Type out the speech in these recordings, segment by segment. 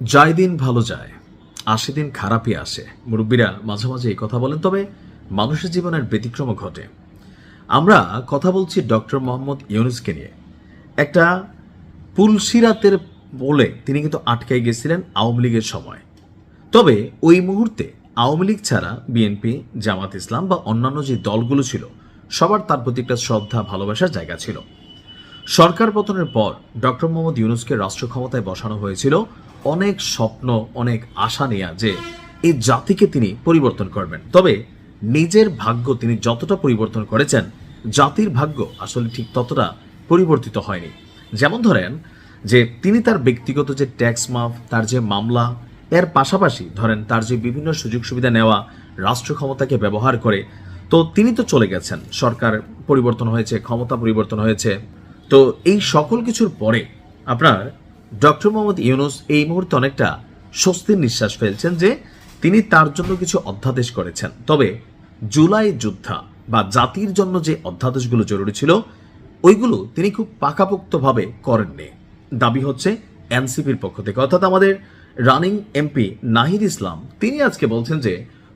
যায় দিন ভালো যায়, আসে দিন খারাপই আসে। মুরব্বীরা মাঝে মাঝে এই কথা বলেন, তবে মানুষের জীবনের ব্যতিক্রমও ঘটে। আমরা কথা বলছি ডক্টর মোহাম্মদ ইউনূসকে নিয়ে। একটা পুলসিরাতের বলে তিনি কিন্তু আটকাই গেছিলেন আওয়ামী লীগের সময়। তবে ওই মুহূর্তে আওয়ামী লীগ ছাড়া বিএনপি, জামাত ইসলাম বা অন্যান্য যে দলগুলো ছিল, সবার তার প্রতি একটা শ্রদ্ধা ভালোবাসার জায়গা ছিল। সরকার পতনের পর ডক্টর মোহাম্মদ ইউনূসকে রাষ্ট্র ক্ষমতায় বসানো হয়েছিল অনেক স্বপ্ন, অনেক আশা নিয়ে যে এই জাতিকে তিনি পরিবর্তন করবেন। তবে নিজের ভাগ্য তিনি যতটা পরিবর্তন করেছেন, জাতির ভাগ্য আসলে ঠিক ততটা পরিবর্তিত হয়নি। যেমন ধরেন যে তিনি তার ব্যক্তিগত যে ট্যাক্স মাফ, তার যে মামলা, এর পাশাপাশি ধরেন তার যে বিভিন্ন সুযোগ সুবিধা নেওয়া, রাষ্ট্র ক্ষমতাকে ব্যবহার করে, তো তিনি তো চলে গেছেন, সরকার পরিবর্তন হয়েছে, ক্ষমতা পরিবর্তন হয়েছে। তো এই সকল কিছুর পরে আপনার ডক্টর মোহাম্মদ ইউনূস এই মুহূর্তে অনেকটা স্বস্তির নিঃশ্বাস ফেলছেন যে তিনি তার জন্য কিছু অধ্যাদেশ করেছেন। তবে জুলাই যোদ্ধা বা জাতির জন্য যে অধ্যাদেশগুলো জরুরি ছিল, ওইগুলো তিনি খুব পাকাপোক্তভাবে করেননি। দাবি হচ্ছে এনসিপির পক্ষ থেকে, অর্থাৎ আমাদের রানিং এমপি নাহিদ ইসলাম, তিনি আজকে বলছেন যে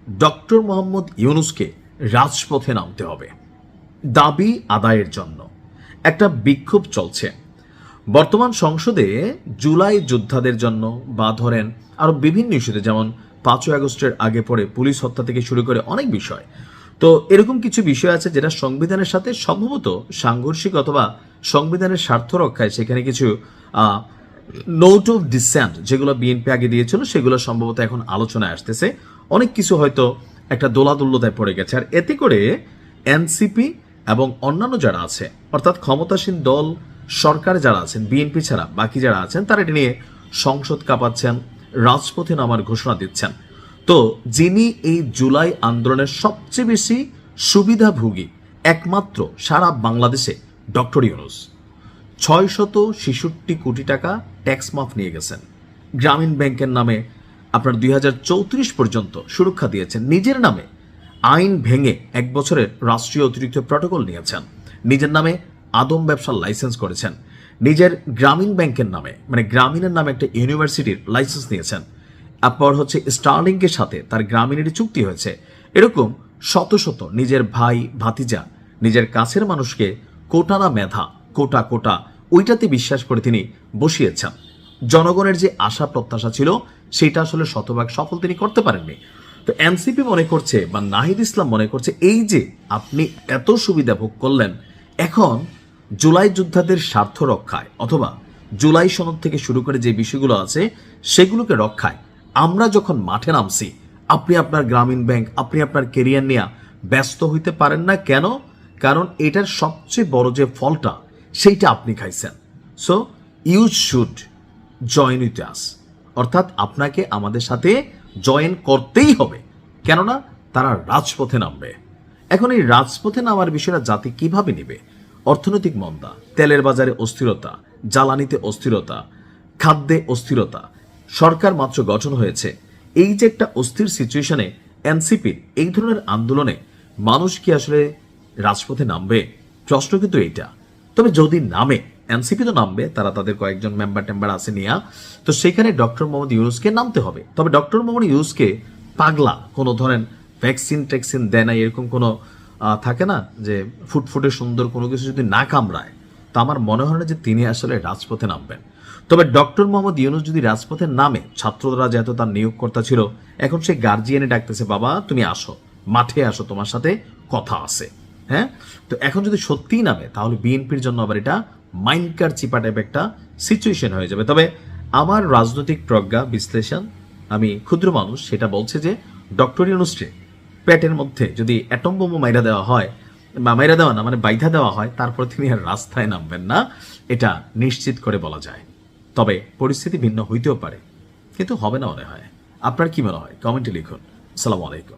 ডক্টর মোহাম্মদ ইউনূসকে রাজপথে নামতে হবে দাবি আদায়ের জন্য। একটা বিক্ষোভ চলছে বর্তমান সংসদে জুলাই যোদ্ধাদের জন্য, বা ধরেন আরো বিভিন্ন ইস্যুতে, যেমন 5ই আগস্টের আগে পরে পুলিশ হত্যা থেকে শুরু করে অনেক বিষয়। তো এরকম কিছু বিষয় আছে যেটা সংবিধানের সাথে সম্ভবত সাংঘর্ষিক, অথবা সংবিধানের স্বার্থ রক্ষায় সেখানে কিছু নোট অফ ডিসেন্ট যেগুলো বিএনপি আগে দিয়েছিল, সেগুলো সম্ভবত এখন আলোচনায় আসতেছে। অনেক কিছু হয়তো একটা দোলাদুল্যতায় পড়ে গেছে, আর এতে করে এনসিপি এবং অন্যান্য যারা আছে, অর্থাৎ ক্ষমতাসীন দল, সরকার যারা আছেন, বিএনপি ছাড়া বাকি যারা আছেন, তারা এটা নিয়ে সংসদ কাঁপাচ্ছেন, রাজপথে নামার ঘোষণা দিচ্ছেন। তো যিনি এই জুলাই আন্দোলনের সবচেয়ে বেশি সুবিধাভোগী একমাত্র সারা বাংলাদেশে, ডক্টর ইউনূস 666 কোটি টাকা ট্যাক্স মাফ নিয়ে গেছেন। গ্রামীণ ব্যাংকের নামে আপনার 2034 পর্যন্ত সুরক্ষা দিয়েছেন। নিজের নামে আইন ভেঙে 1 বছরের রাষ্ট্রীয় অতিরিক্ত প্রটোকল নিয়েছেন। নিজের নামে আদম ব্যবসার লাইসেন্স করেছেন। নিজের গ্রামীণ ব্যাংকের নামে, মানে গ্রামীণের নামে একটা ইউনিভার্সিটির লাইসেন্স নিয়েছেন। তারপর হচ্ছে স্টার্লিংকের সাথে তার গ্রামীণেরই চুক্তি হয়েছে। এরকম শত শত নিজের ভাই, ভাতিজা, নিজের কাছের মানুষকে কোটা না মেধা, কোটা কোটা ওইটাতে বিশ্বাস করে তিনি বসিয়েছেন। জনগণের যে আশা প্রত্যাশা ছিল, সেটা আসলে শতভাগ সফল তিনি করতে পারেননি। তো এনসিপি মনে করছে, বা নাহিদ ইসলাম মনে করছে, এই যে আপনি এত সুবিধা ভোগ করলেন, এখন জুলাই যোদ্ধাদের স্বার্থ রক্ষায়, অথবা জুলাই সনদ থেকে শুরু করে যে বিষয়গুলো আছে সেগুলোকে রক্ষায় আমরা যখন মাঠে নামছি, আপনি আপনার গ্রামীণ ব্যাংক, আপনি আপনার কেরিয়ার নিয়ে ব্যস্ত হইতে পারেন না। কেন? কারণ এটার সবচেয়ে বড় যে ফলটা, সেইটা আপনি খাইছেন। So you should join with us, অর্থাৎ আপনাকে আমাদের সাথে জয়েন করতেই হবে, কেননা তারা রাজপথে নামবে। এখন এই রাজপথে নামার বিষয়টা জাতি কিভাবে নেবে? অর্থনৈতিক মন্দা, তেলের বাজারে অস্থিরতা, জ্বালানিতে অস্থিরতা, খাদ্যে অস্থিরতা, সরকার মাত্র গঠন হয়েছে। এই যে একটা অস্থির সিচুয়েশনে এনসিপির এই ধরনের আন্দোলনে মানুষ কি আসলে রাজপথে নামবে? প্রশ্ন কিন্তু এইটা। তবে যদি নামে, এনসিপি তো নামবে, তারা তাদের কয়েকজন মেম্বার টেম্বার আছে নিয়ে, তো সেখানে ডক্টর মোহাম্মদ ইউনূসকে নামতে হবে। তবে ডক্টর মোহাম্মদ ইউনূসকে পাগলা কোনো ধরেন ভ্যাকসিন ট্যাক্সিন দেয় না, এরকম কোনো থাকে না যে ফুটফুটে সুন্দর কোনো কিছু যদি না কামড়ায়, তা আমার মনে হয় না যে তিনি আসলে রাজপথে নামবেন। তবে ডক্টর মোহাম্মদ ইউনূস যদি রাজপথে নামে, ছাত্ররা যেহেতু তার নিয়োগকর্তা ছিল, এখন সে গার্জিয়ানে ডাকতেছে, বাবা তুমি আসো, মাঠে আসো, তোমার সাথে কথা আছে। হ্যাঁ, তো এখন যদি সত্যিই নামে, তাহলে বিএনপির জন্য আবার এটা মাইন্ডকার চিপা টাইপ একটা সিচুয়েশন হয়ে যাবে। তবে আমার রাজনৈতিক প্রজ্ঞা বিশ্লেষণ, আমি ক্ষুদ্র মানুষ, সেটা বলছে যে ডক্টর ইউনূসকে পেটের মধ্যে যদি অ্যাটম বোমা মাইরা দেওয়া হয়, বা মাইরা দেওয়া না মানে বাইধা দেওয়া হয়, তারপর তিনি আর রাস্তায় নামবেন না, এটা নিশ্চিত করে বলা যায়। তবে পরিস্থিতি ভিন্ন হইতেও পারে, কিন্তু হবে না মনে হয়। আপনার কি মনে হয়? কমেন্টে লিখুন। আসসালামু আলাইকুম।